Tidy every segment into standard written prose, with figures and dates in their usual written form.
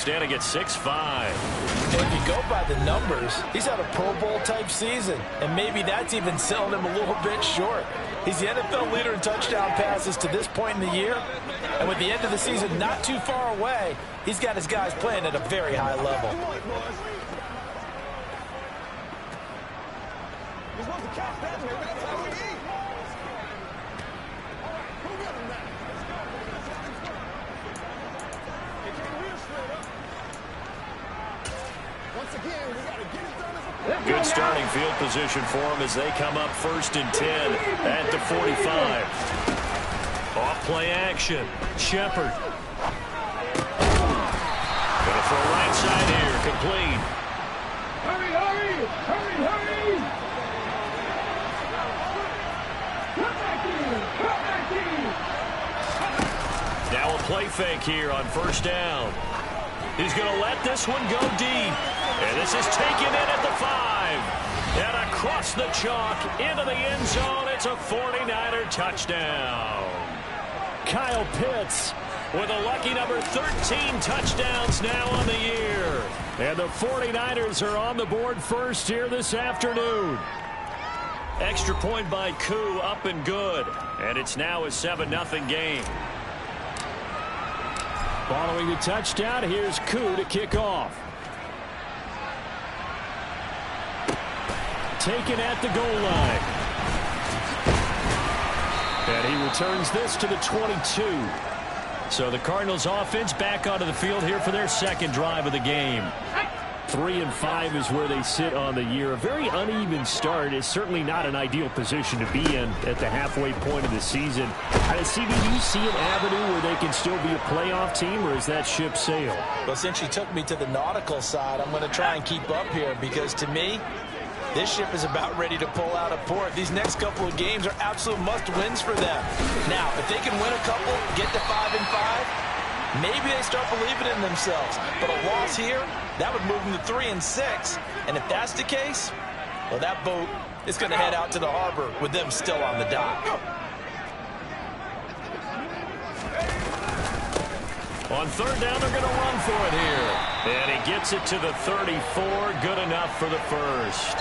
standing at 6'5". If you go by the numbers, he's had a Pro Bowl type season, and maybe that's even selling him a little bit short. He's the NFL leader in touchdown passes to this point in the year, and with the end of the season not too far away, he's got his guys playing at a very high level. Good starting field position for them as they come up 1st and 10 at the 45. Off play action. Shepard. Gonna throw right side here. Complete. Hurry, hurry! Hurry, hurry! Come back here! Come back here! Now a play fake here on 1st down. He's going to let this one go deep. And this is taken in at the 5. And across the chalk into the end zone. It's a 49er touchdown. Kyle Pitts with a lucky number 13 touchdowns now on the year. And the 49ers are on the board first here this afternoon. Extra point by Koo, up and good. And it's now a 7-0 game. Following the touchdown, here's Koo to kick off. Taken at the goal line. And he returns this to the 22. So the Cardinals offense back onto the field here for their second drive of the game. 3-5 is where they sit on the year. A very uneven start is certainly not an ideal position to be in at the halfway point of the season. CB, do you see an avenue where they can still be a playoff team, or is that ship sailed? Well, since you took me to the nautical side, I'm going to try and keep up here because to me, this ship is about ready to pull out of port. These next couple of games are absolute must-wins for them. Now, if they can win a couple, get to 5-5, maybe they start believing in themselves. But a loss here, that would move them to 3-6. And if that's the case, well, that boat is going to head out to the harbor with them still on the dock. On 3rd down, they're going to run for it here. And he gets it to the 34. Good enough for the first.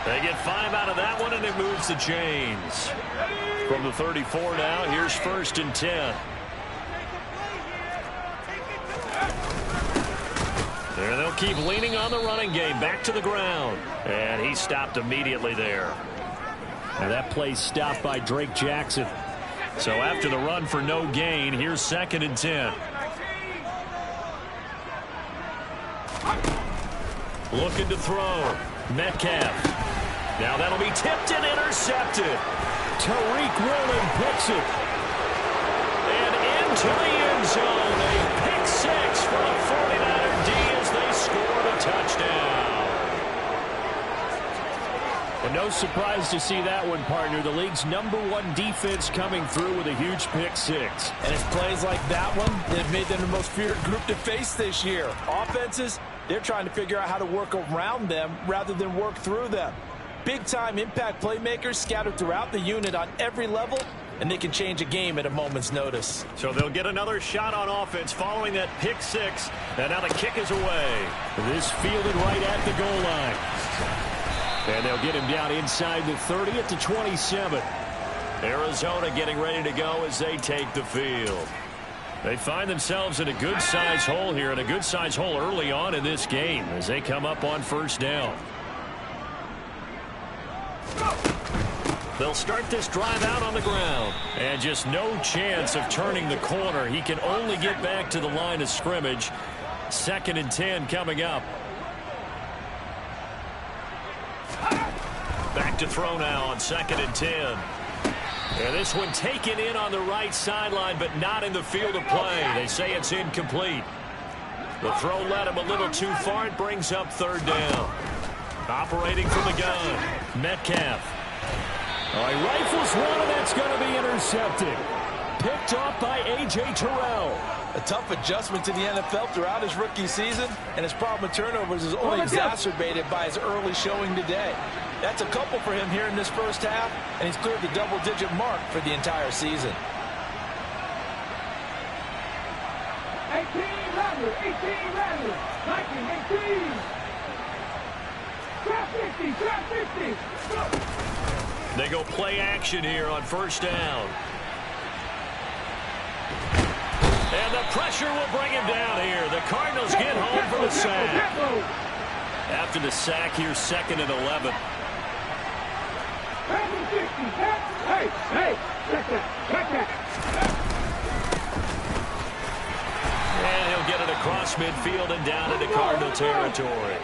They get 5 out of that one, and it moves the chains. From the 34 now, here's 1st and 10. There they'll keep leaning on the running game. Back to the ground. And he stopped immediately there. And that play stopped by Drake Jackson. So after the run for no gain, here's 2nd and 10. Looking to throw. Metcalf. Now that'll be tipped and intercepted. Tariq Woolen picks it. And into the end zone. A pick 6 for the 49er D as they scored a touchdown. And no surprise to see that one, partner. The league's #1 defense coming through with a huge pick 6. And it's plays like that one that have made them the most feared group to face this year. Offenses, they're trying to figure out how to work around them rather than work through them. Big-time impact playmakers scattered throughout the unit on every level, and they can change a game at a moment's notice. So they'll get another shot on offense following that pick 6, and now the kick is away. This fielded right at the goal line. And they'll get him down inside the 30 at the 27. Arizona getting ready to go as they take the field. They find themselves in a good-sized hole here, and a good-sized hole early on in this game as they come up on 1st down. They'll start this drive out on the ground. And just no chance of turning the corner. He can only get back to the line of scrimmage. 2nd and 10 coming up. Back to throw now on 2nd and 10. And this one taken in on the right sideline, but not in the field of play. They say it's incomplete. The throw led him a little too far. It brings up 3rd down. Operating from the gun, Metcalf. Oh, he rifles one, and that's going to be intercepted. Picked off by A.J. Terrell. A tough adjustment to the NFL throughout his rookie season, and his problem with turnovers is only exacerbated by his early showing today. That's a couple for him here in this first half, and he's cleared the double-digit mark for the entire season. 18 runners, 18 runners. 19, 18. Trap 50, trap 50. They go play action here on first down. And the pressure will bring him down here. The Cardinals get home for the sack. After the sack here, 2nd and 11. Hey, check that. And he'll get it across midfield and down into Cardinal territory.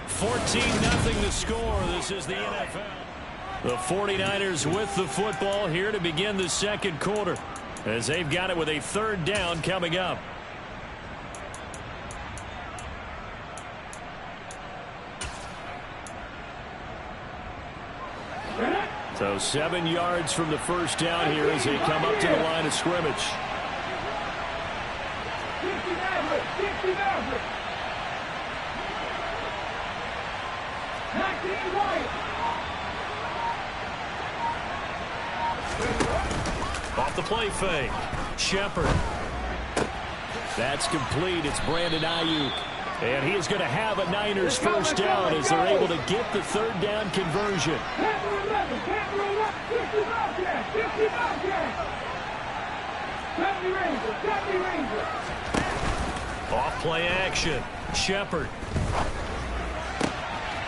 $14-0 the score. This is the NFL. The 49ers with the football here to begin the second quarter, as they've got it with a 3rd down coming up. So 7 yards from the first down here as they come up to the line of scrimmage. 50 Maverick. 19 White. Off the play fake. Shepard. That's complete. It's Brandon Ayuk. And he is going to have a Niners first down as they're able to get the 3rd down conversion. 50 Ranger. Off play action. Shepard.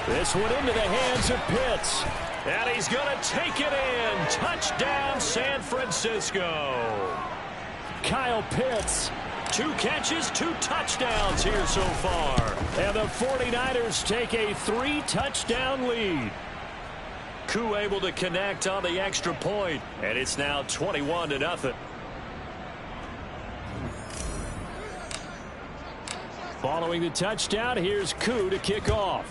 This one into the hands of Pitts. And he's going to take it in. Touchdown, San Francisco. Kyle Pitts. 2 catches, 2 touchdowns here so far. And the 49ers take a 3-touchdown lead. Koo able to connect on the extra point. And it's now 21-0. Following the touchdown, here's Koo to kick off.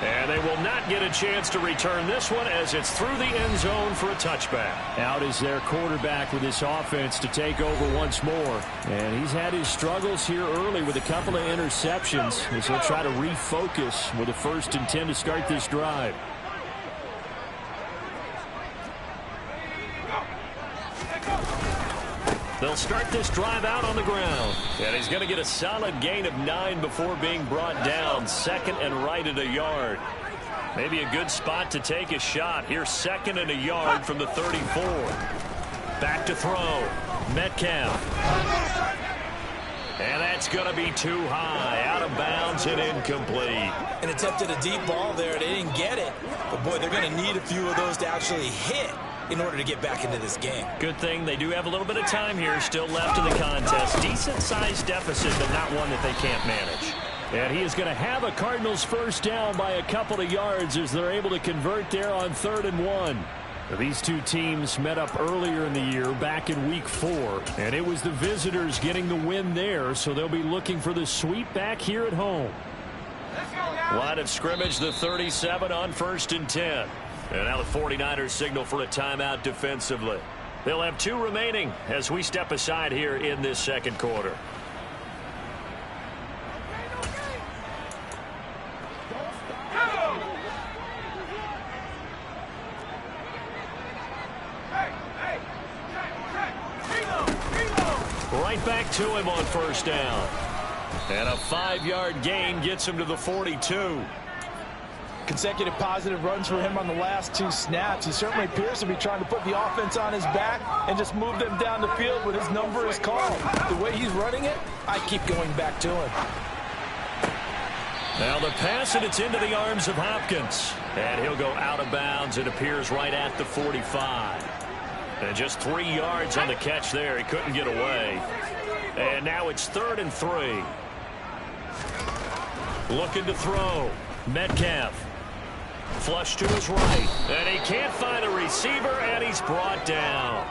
And they will not get a chance to return this one as it's through the end zone for a touchback. Out is their quarterback with this offense to take over once more. And he's had his struggles here early with a couple of interceptions as he'll try to refocus with a 1st and 10 to start this drive. They'll start this drive out on the ground. And he's going to get a solid gain of 9 before being brought down. 2nd and right at a yard. Maybe a good spot to take a shot. Here's 2nd and a yard from the 34. Back to throw. Metcalf. And that's going to be too high. Out of bounds and incomplete. And attempted a deep ball there. They didn't get it. But, boy, they're going to need a few of those to actually hit in order to get back into this game. Good thing they do have a little bit of time here still left in the contest. Decent-sized deficit, but not one that they can't manage. And he is going to have a Cardinals first down by a couple of yards as they're able to convert there on 3rd and 1. These two teams met up earlier in the year back in week 4, and it was the visitors getting the win there, so they'll be looking for the sweep back here at home. Line of scrimmage, the 37 on 1st and 10. And now the 49ers signal for a timeout defensively. They'll have 2 remaining as we step aside here in this second quarter. Right back to him on first down. And a 5-yard gain gets him to the 42. Consecutive positive runs for him on the last 2 snaps. He certainly appears to be trying to put the offense on his back and just move them down the field when his number is called. The way he's running it, I keep going back to him. Now the pass, and it's into the arms of Hopkins. And he'll go out of bounds. It appears right at the 45. And just 3 yards on the catch there. He couldn't get away. And now it's 3rd and 3. Looking to throw. Metcalf. Flush to his right. And he can't find a receiver, and he's brought down.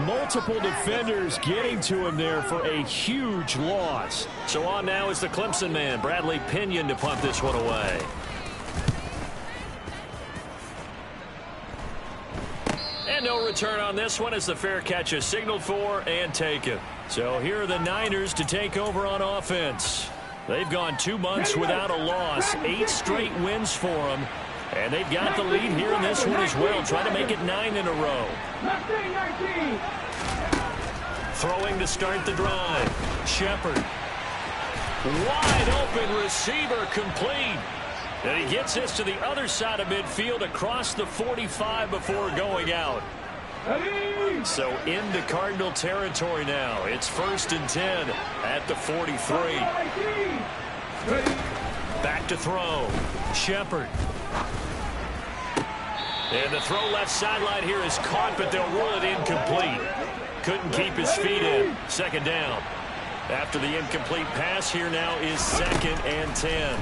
Multiple defenders getting to him there for a huge loss. So on now is the Clemson man, Bradley Pinion, to punt this one away. And no return on this one as the fair catch is signaled for and taken. So here are the Niners to take over on offense. They've gone 2 months without a loss, 8 straight wins for them. And they've got the lead here in this one as well, trying to make it 9 in a row. Throwing to start the drive. Shepard. Wide open receiver complete. And he gets this to the other side of midfield across the 45 before going out. So into Cardinal territory now. It's 1st and 10 at the 43. Back to throw. Shepard. And the throw left sideline here is caught, but they'll rule it incomplete. Couldn't keep his feet in. 2nd down. After the incomplete pass, here now is 2nd and 10.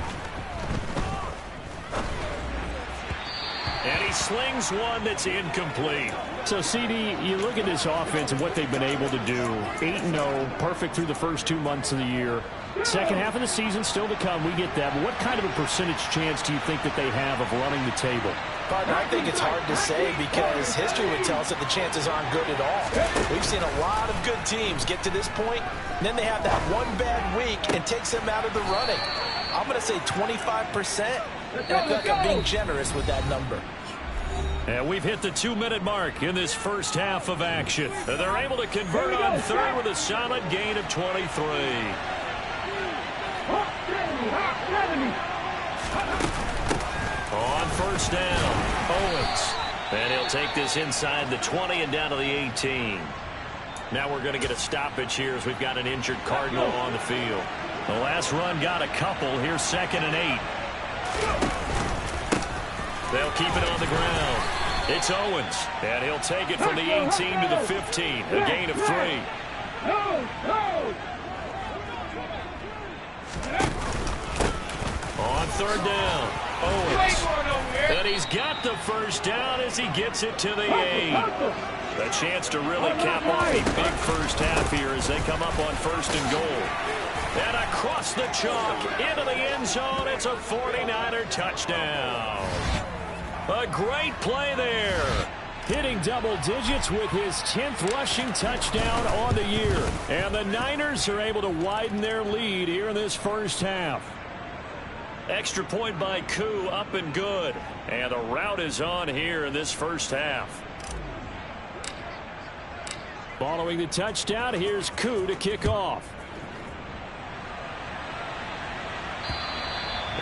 And he slings one that's incomplete. So, CD, you look at this offense and what they've been able to do. 8-0, perfect through the first 2 months of the year. Second half of the season still to come. We get that. But what kind of a percentage chance do you think that they have of running the table? Partner, I think it's hard to say because history would tell us that the chances aren't good at all. We've seen a lot of good teams get to this point, and then they have that one bad week and takes them out of the running. I'm going to say 25%, and I feel like I'm being generous with that number. And we've hit the 2-minute mark in this first half of action. They're able to convert on 3rd with a solid gain of 23. On 1st down, Owens. And he'll take this inside the 20 and down to the 18. Now we're going to get a stoppage here as we've got an injured Cardinal on the field. The last run got a couple. Here's 2nd and 8. They'll keep it on the ground. It's Owens, and he'll take it from the 18 to the 15. A gain of 3. On 3rd down, Owens. And he's got the 1st down as he gets it to the 8. A chance to really cap off a big first half here as they come up on 1st and goal. And across the chalk into the end zone, it's a 49er touchdown. A great play there. Hitting double digits with his 10th rushing touchdown on the year. And the Niners are able to widen their lead here in this first half. Extra point by Koo, up and good. And the route is on here in this first half. Following the touchdown, here's Koo to kick off.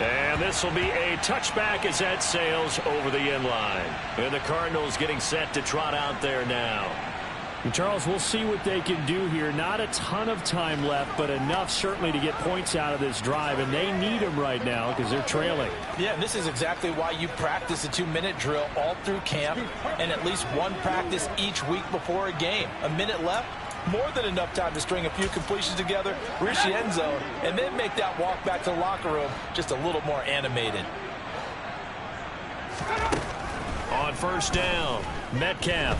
And this will be a touchback as that sails over the end line. And the Cardinals getting set to trot out there now. And Charles, we'll see what they can do here. Not a ton of time left, but enough certainly to get points out of this drive. And they need them right now because they're trailing. Yeah, this is exactly why you practice a 2-minute drill all through camp and at least one practice each week before a game. A minute left, more than enough time to string a few completions together, reach the end zone, and then make that walk back to the locker room just a little more animated. On 1st down, Metcalf.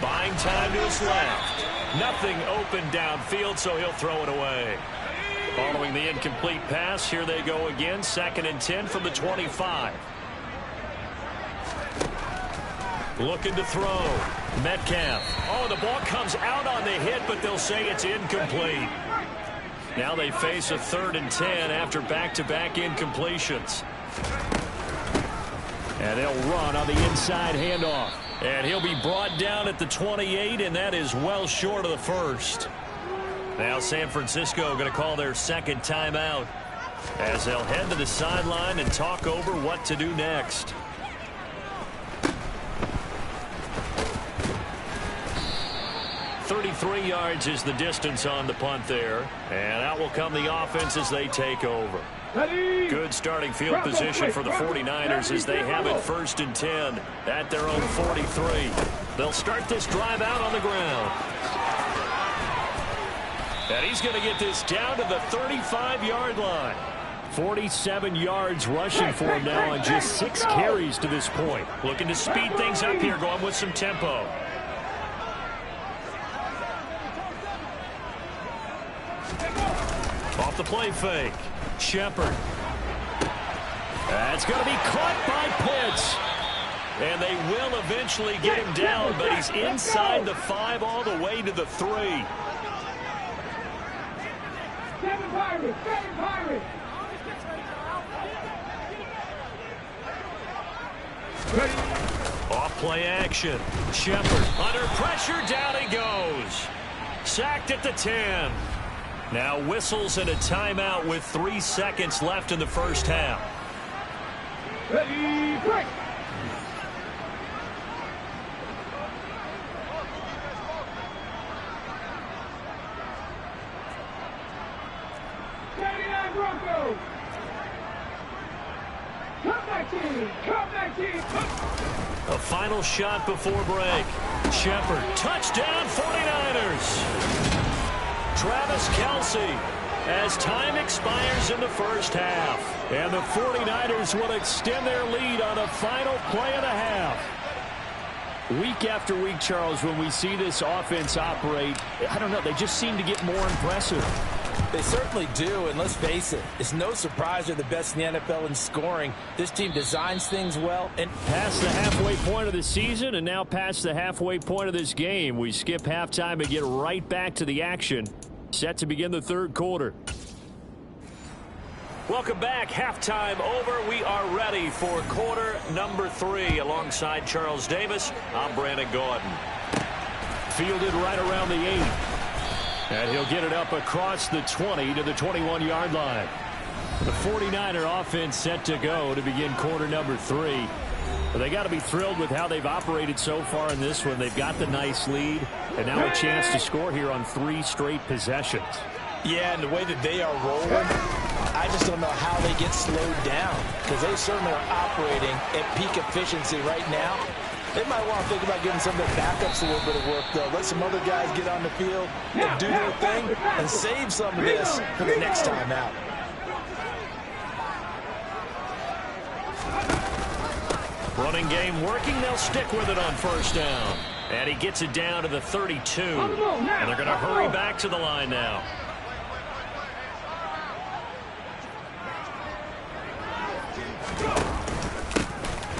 Buying time to his left. Nothing open downfield, so he'll throw it away. Following the incomplete pass, here they go again. 2nd and 10 from the 25. Looking to throw. Metcalf. Oh, the ball comes out on the hit, but they'll say it's incomplete. Now they face a 3rd and 10 after back-to-back incompletions. And they'll run on the inside handoff. And he'll be brought down at the 28, and that is well short of the 1st. Now San Francisco going to call their 2nd timeout as they'll head to the sideline and talk over what to do next. .33 yards is the distance on the punt there. And out will come the offense as they take over. Good starting field position for the 49ers as they have it 1st and 10 at their own 43. They'll start this drive out on the ground. And he's going to get this down to the 35-yard line. 47 yards rushing for him now on just 6 carries to this point. Looking to speed things up here, going with some tempo. Off the play fake. Shepard. That's going to be caught by Pitts. And they will eventually get him down, but he's inside the 5 all the way to the 3. Pirates! Save Pirates! Ready? Off play action. Shepard under pressure. Down he goes. Sacked at the 10. Now whistles and a timeout with 3 seconds left in the first half. Ready, break! Broncos! Come back team! Come back team! A final shot before break. Shepard, touchdown 49ers. Travis Kelce as time expires in the first half. And the 49ers will extend their lead on a final play and a half. Week after week, Charles, when we see this offense operate, I don't know, they just seem to get more impressive. They certainly do, and let's face it, it's no surprise they're the best in the NFL in scoring. This team designs things well. And past the halfway point of the season and now past the halfway point of this game, we skip halftime and get right back to the action. Set to begin the third quarter. Welcome back. Halftime over. We are ready for quarter number 3. Alongside Charles Davis, I'm Brandon Gordon. Fielded right around the 8. And he'll get it up across the 20 to the 21-yard line. The 49er offense set to go to begin quarter number 3. But they got to be thrilled with how they've operated so far in this one. They've got the nice lead, and now a chance to score here on 3 straight possessions. Yeah, and the way that they are rolling, I just don't know how they get slowed down, because they certainly are operating at peak efficiency right now. They might want to think about giving some of their backups a little bit of work, though. Let some other guys get on the field and do their thing and save some of this for the next time out. Running game working. They'll stick with it on first down. And he gets it down to the 32. And they're going to hurry back to the line now.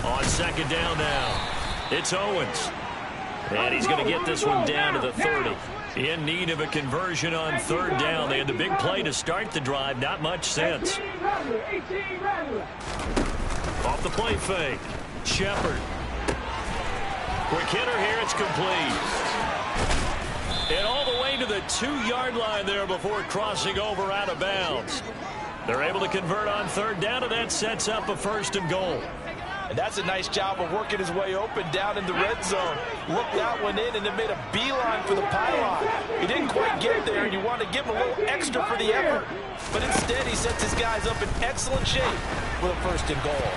On second down now. It's Owens. And he's going to get this one down to the 30. In need of a conversion on third down. They had the big play to start the drive. Not much sense. Off the play fake. Shepard. Quick hitter here. It's complete. And all the way to the 2-yard line there before crossing over out of bounds. They're able to convert on third down, and that sets up a 1st and goal. And that's a nice job of working his way open down in the red zone. Looked that one in and then made a beeline for the pylon. He didn't quite get there, and you want to give him a little extra for the effort. But instead, he sets his guys up in excellent shape with a 1st and goal.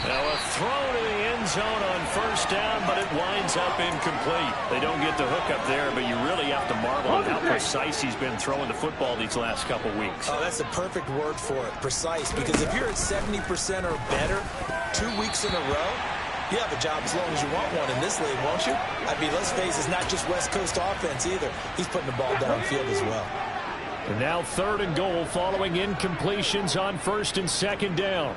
Now a throw to the end zone on first down, but it winds up incomplete. They don't get the hook up there, but you really have to marvel at how precise he's been throwing the football these last couple weeks. Oh, that's a perfect word for it, precise, because if you're at 70% or better 2 weeks in a row, you have a job as long as you want one in this league, won't you? I mean, let's face it, it's not just West Coast offense either. He's putting the ball downfield as well. And now 3rd and goal following incompletions on 1st and 2nd down.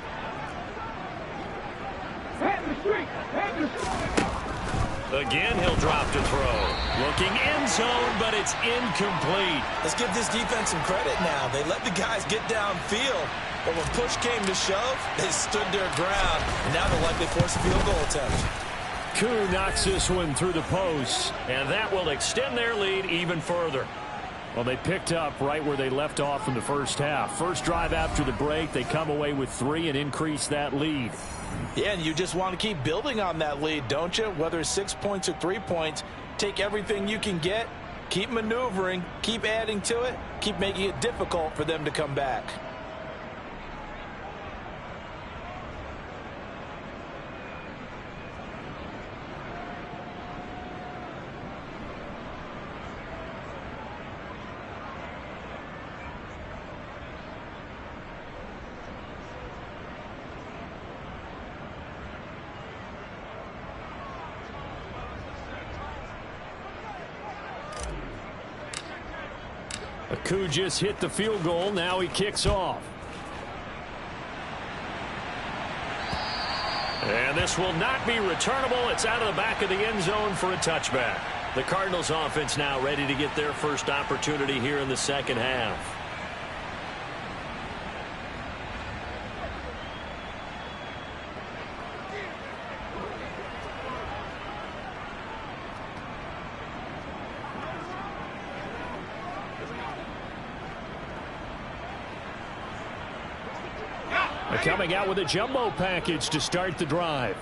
Again, he'll drop to throw. Looking end zone, but it's incomplete. Let's give this defense some credit now. They let the guys get downfield, but when push came to shove, they stood their ground, and now they'll likely force a field goal attempt. Koo knocks this one through the post. And that will extend their lead even further. Well, they picked up right where they left off in the first half. First drive after the break, they come away with 3 and increase that lead. Yeah, and you just want to keep building on that lead, don't you? Whether it's 6 points or 3 points, take everything you can get, keep maneuvering, keep adding to it, keep making it difficult for them to come back. Koo just hit the field goal. Now he kicks off. And this will not be returnable. It's out of the back of the end zone for a touchback. The Cardinals offense now ready to get their first opportunity here in the second half. Coming out with a jumbo package to start the drive.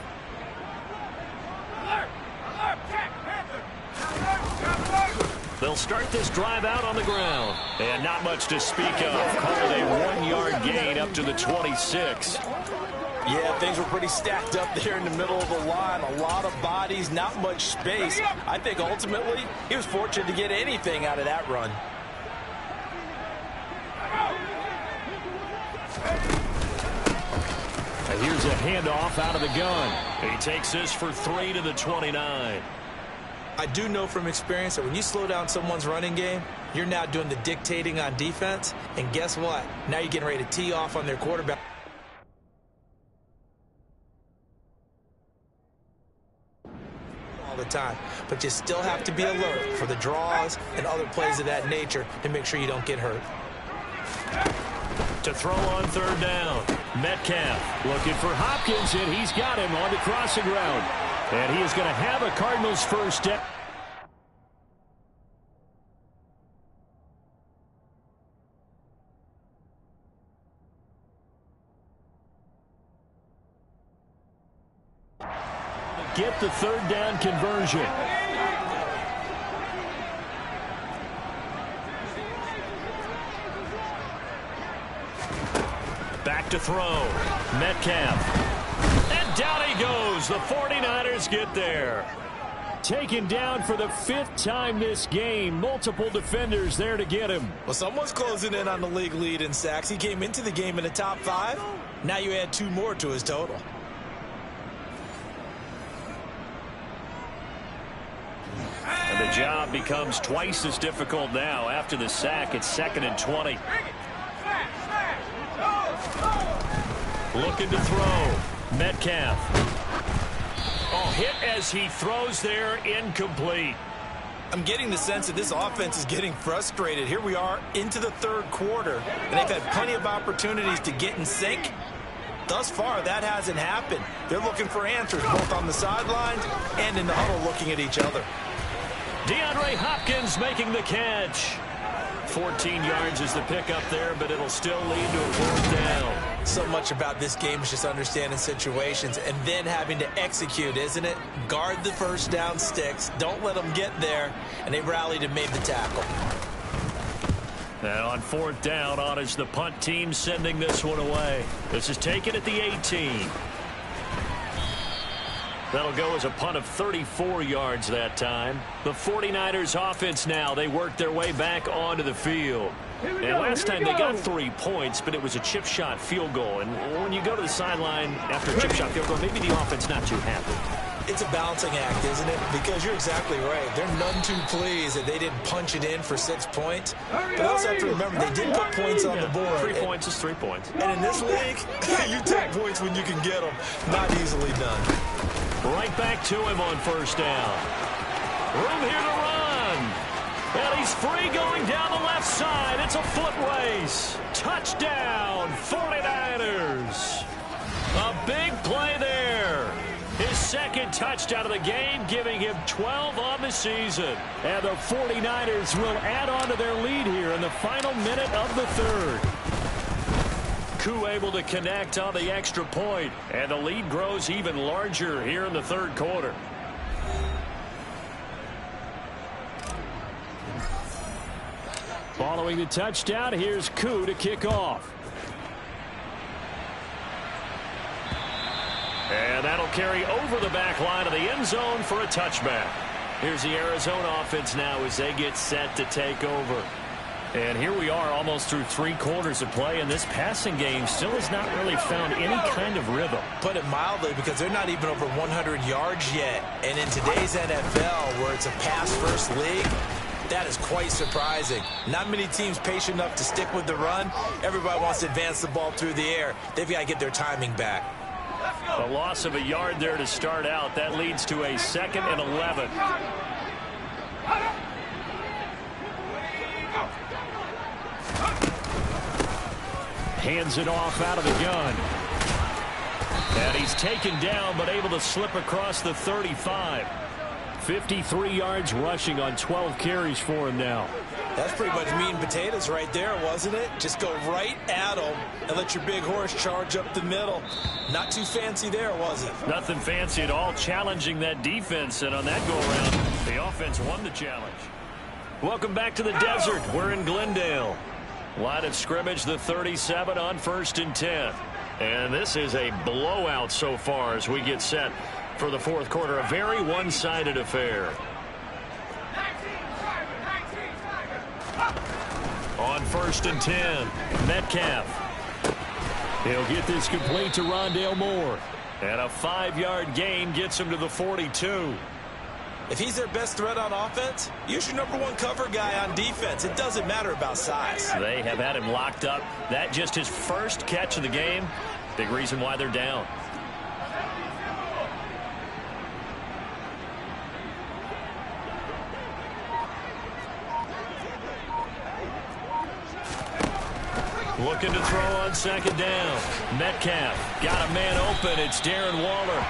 They'll start this drive out on the ground. And not much to speak of. Called a 1-yard gain up to the 26. Yeah, things were pretty stacked up there in the middle of the line. A lot of bodies, not much space. I think ultimately he was fortunate to get anything out of that run. Here's a handoff out of the gun. He takes this for 3 to the 29. I do know from experience that when you slow down someone's running game, you're now doing the dictating on defense. And guess what? Now you're getting ready to tee off on their quarterback. All the time. But you still have to be alert for the draws and other plays of that nature to make sure you don't get hurt. To throw on third down, Metcalf looking for Hopkins, and he's got him on the crossing route. And he is going to have a Cardinals first down. Get the third down conversion. back to throw. Metcalf. And down he goes. The 49ers get there. Taken down for the 5th time this game. Multiple defenders there to get him. Well, someone's closing in on the league lead in sacks. He came into the game in the top 5. Now you add 2 more to his total. And the job becomes twice as difficult now. After the sack, it's 2nd and 20. Looking to throw. Metcalf. Oh, hit as he throws there, incomplete. I'm getting the sense that this offense is getting frustrated. Here we are into the 3rd quarter, and they've had plenty of opportunities to get in sync. Thus far, that hasn't happened. They're looking for answers, both on the sidelines and in the huddle looking at each other. DeAndre Hopkins making the catch. 14 yards is the pickup there, but it'll still lead to a 4th down. So much about this game is just understanding situations and then having to execute, isn't it? Guard the 1st down sticks. Don't let them get there. And they rallied and made the tackle. And on 4th down, on is the punt team sending this one away. This is taken at the 18. That'll go as a punt of 34 yards that time. The 49ers offense now, they work their way back onto the field. And last time they got 3 points, but it was a chip shot field goal. And when you go to the sideline after a chip shot field goal, maybe the offense not too happy. It's a balancing act, isn't it? Because you're exactly right. They're none too pleased that they didn't punch it in for 6 points. But also have to remember, they did put points on the board. 3 points is 3 points. And in this league, you take points when you can get them. Not easily done. Right back to him on 1st down. Room here to run. And he's free going down the left side. It's a foot race. Touchdown, 49ers. A big play there. His 2nd touchdown of the game, giving him 12 on the season. And the 49ers will add on to their lead here in the final minute of the 3rd. Koo able to connect on the extra point, and the lead grows even larger here in the 3rd quarter. Following the touchdown, here's Koo to kick off. And that'll carry over the back line of the end zone for a touchback. Here's the Arizona offense now as they get set to take over. And here we are almost through 3 quarters of play, and this passing game still has not really found any kind of rhythm. Put it mildly, because they're not even over 100 yards yet. And in today's NFL, where it's a pass-first league, that is quite surprising. Not many teams patient enough to stick with the run. Everybody wants to advance the ball through the air. They've got to get their timing back. A loss of a yard there to start out. That leads to a 2nd and 11. Hands it off out of the gun. And he's taken down, but able to slip across the 35. 53 yards rushing on 12 carries for him now. That's pretty much meat and potatoes right there, wasn't it? Just go right at them and let your big horse charge up the middle. Not too fancy there, was it? Nothing fancy at all, challenging that defense, and on that go-around, the offense won the challenge. Welcome back to the desert. We're in Glendale. Line of scrimmage, the 37 on 1st and 10. And this is a blowout so far as we get set for the fourth quarter. A very one-sided affair. On 1st and 10, Metcalf. He'll get this complete to Rondale Moore. And a 5-yard gain gets him to the 42. If he's their best threat on offense, use your #1 cover guy on defense. It doesn't matter about size. They have had him locked up. That just his first catch of the game. Big reason why they're down. Looking to throw on 2nd down. Metcalf got a man open. It's Darren Waller.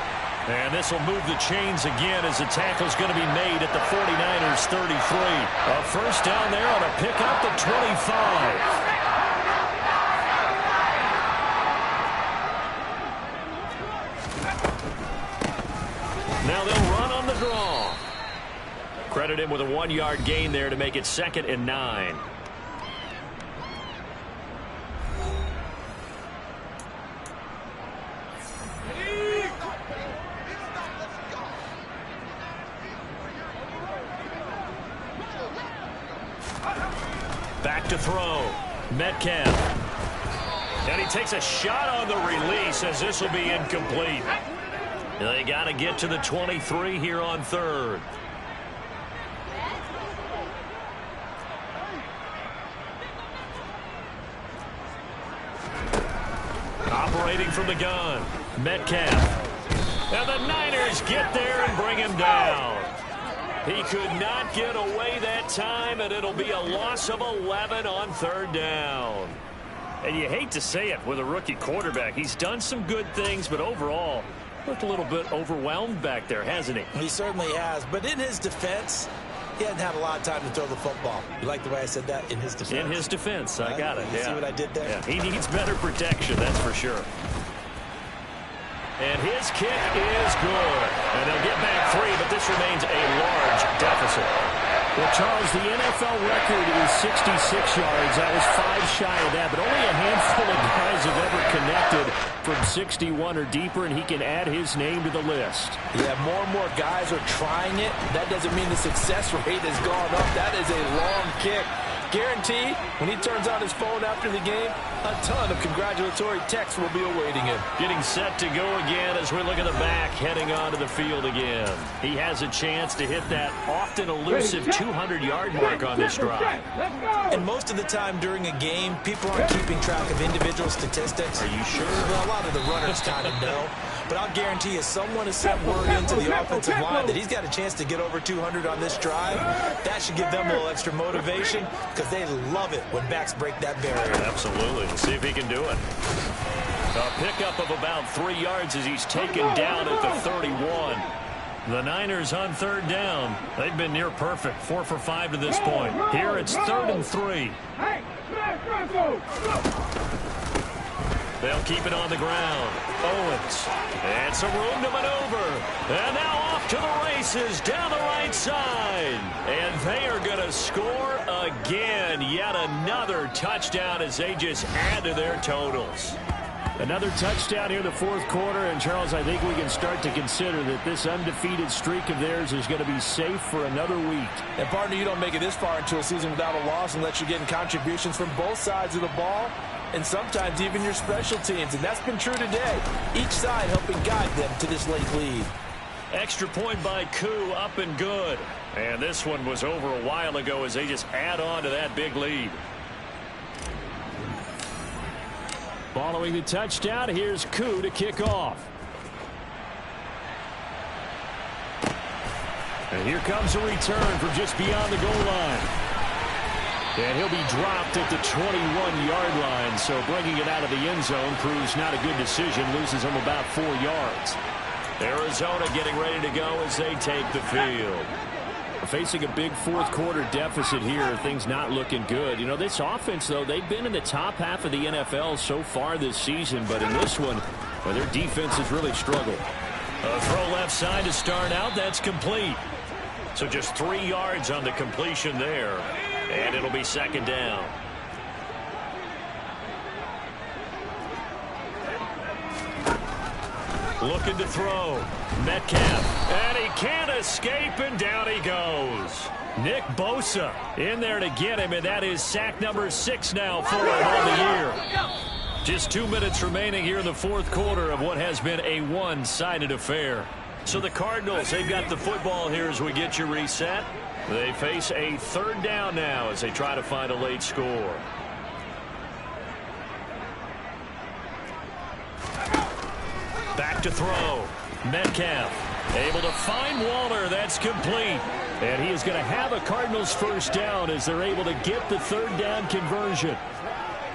And this will move the chains again as the tackle's going to be made at the 49ers 33. A first down there on a pickup at 25. Now they'll run on the draw. Credit him with a 1-yard gain there to make it 2nd and 9. Back to throw. Metcalf. And he takes a shot on the release as this will be incomplete. They got to get to the 23 here on 3rd. Operating from the gun. Metcalf. And the Niners get there and bring him down. He could not get away that time, and it'll be a loss of 11 on 3rd down. And you hate to say it with a rookie quarterback. He's done some good things, but overall, looked a little bit overwhelmed back there, hasn't he? He certainly has. But in his defense, he hadn't had a lot of time to throw the football. You like the way I said that? In his defense. In his defense. I got it. You see what I did there? Yeah. He needs better protection, that's for sure. And his kick is good. And they'll get back 3, but this remains a large deficit. Well, Charles, the NFL record is 66 yards. That was 5 shy of that, but only a handful of guys have ever connected from 61 or deeper, and he can add his name to the list. Yeah, more and more guys are trying it. That doesn't mean the success rate has gone up. That is a long kick. Guaranteed, when he turns on his phone after the game, a ton of congratulatory texts will be awaiting him. Getting set to go again as we look at the back, heading onto the field again. He has a chance to hit that often elusive 200-yard mark on this drive. And most of the time during a game, people aren't keeping track of individual statistics. Are you sure? Well, a lot of the runners kind of know. But I'll guarantee you, someone has sent word into the offensive line that he's got a chance to get over 200 on this drive. That should give them a little extra motivation because they love it when backs break that barrier. Absolutely. Let's see if he can do it. A pickup of about 3 yards as he's taken down at the 31. The Niners on 3rd down. They've been near perfect. 4 for 5 to this point. Here it's 3rd and 3. They'll keep it on the ground. Owens. And some room to maneuver. And now off to the races down the right side. And they are going to score again. Yet another touchdown as they just add to their totals. Another touchdown here in the 4th quarter. And, Charles, I think we can start to consider that this undefeated streak of theirs is going to be safe for another week. And, partner, you don't make it this far into a season without a loss unless you're getting contributions from both sides of the ball. And sometimes even your special teams. And that's been true today. Each side helping guide them to this late lead. Extra point by Koo, up and good. And this one was over a while ago as they just add on to that big lead. Following the touchdown, here's Koo to kick off. And here comes a return from just beyond the goal line. And he'll be dropped at the 21-yard line, so bringing it out of the end zone proves not a good decision, loses him about 4 yards. Arizona getting ready to go as they take the field. Facing a big fourth-quarter deficit here, things not looking good. You know, this offense, though, they've been in the top half of the NFL so far this season, but in this one, well, their defense has really struggled. A throw left side to start out. That's complete. So just 3 yards on the completion there, and it'll be second down. Looking to throw. Metcalf. And he can't escape, and down he goes. Nick Bosa in there to get him, and that is sack number 6 now for him on the year. Just 2 minutes remaining here in the fourth quarter of what has been a one-sided affair. So the Cardinals, they've got the football here as we get you reset. They face a third down now as they try to find a late score. Back to throw. Metcalf able to find Waller. That's complete. And he is going to have a Cardinals first down as they're able to get the third down conversion.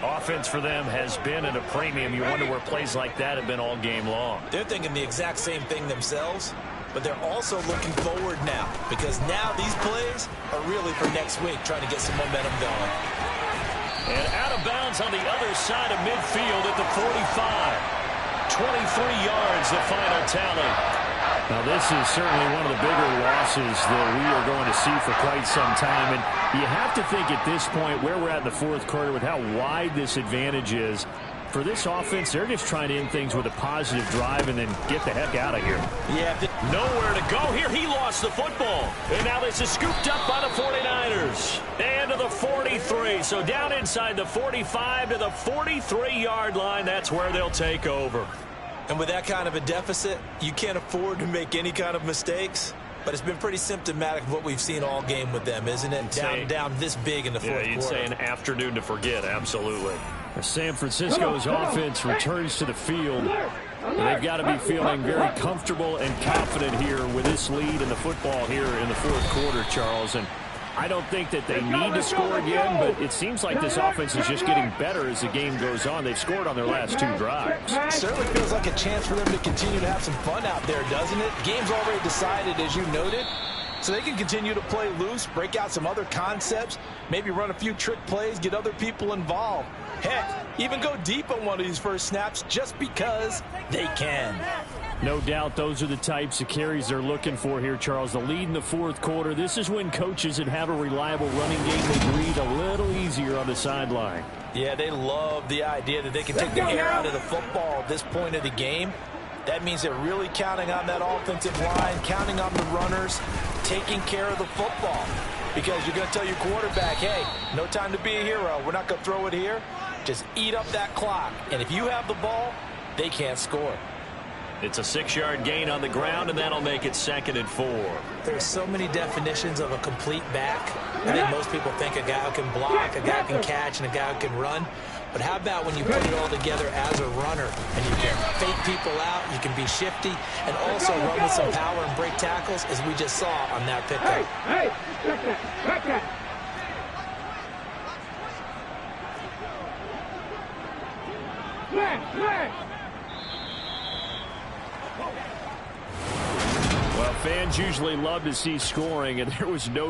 Offense for them has been at a premium. You wonder where plays like that have been all game long. They're thinking the exact same thing themselves, but they're also looking forward now because now these plays are really for next week, trying to get some momentum going. And out of bounds on the other side of midfield at the 45. 23 yards, the final tally. Now, this is certainly one of the bigger losses that we are going to see for quite some time. And you have to think at this point where we're at in the fourth quarter with how wide this advantage is. For this offense, they're just trying to end things with a positive drive and then get the heck out of here. Yeah. Nowhere to go here. He lost the football. And now this is scooped up by the 49ers. And to the 43. So down inside the 45 to the 43-yard line. That's where they'll take over. And with that kind of a deficit, you can't afford to make any kind of mistakes. But it's been pretty symptomatic of what we've seen all game with them, isn't it? Down this big in the fourth quarter. Yeah, you'd say an afternoon to forget. Absolutely. San Francisco's offense returns to the field. They've got to be feeling very comfortable and confident here with this lead in the football here in the fourth quarter, Charles. And I don't think that they need to score again, but it seems like this offense is just getting better as the game goes on. They've scored on their last 2 drives. It certainly feels like a chance for them to continue to have some fun out there, doesn't it? Game's already decided, as you noted. So they can continue to play loose, break out some other concepts, maybe run a few trick plays, get other people involved. Heck, even go deep on one of these first snaps just because they can. No doubt those are the types of carries they're looking for here, Charles. The lead in the fourth quarter. This is when coaches that have a reliable running game will breathe a little easier on the sideline. Yeah, they love the idea that they can take the air out of the football at this point of the game. That means they're really counting on that offensive line, counting on the runners, taking care of the football. Because you're going to tell your quarterback, hey, no time to be a hero. We're not going to throw it here. Just eat up that clock. And if you have the ball, they can't score. It's a 6-yard gain on the ground, and that'll make it 2nd and 4. There's so many definitions of a complete back. I think most people think a guy who can block, a guy who can catch, and a guy who can run. But how about when you put it all together as a runner, and you can fake people out, you can be shifty, and also run with some power and break tackles, as we just saw on that pickup. Hey, check that. Flag. Well, fans usually love to see scoring, and there was no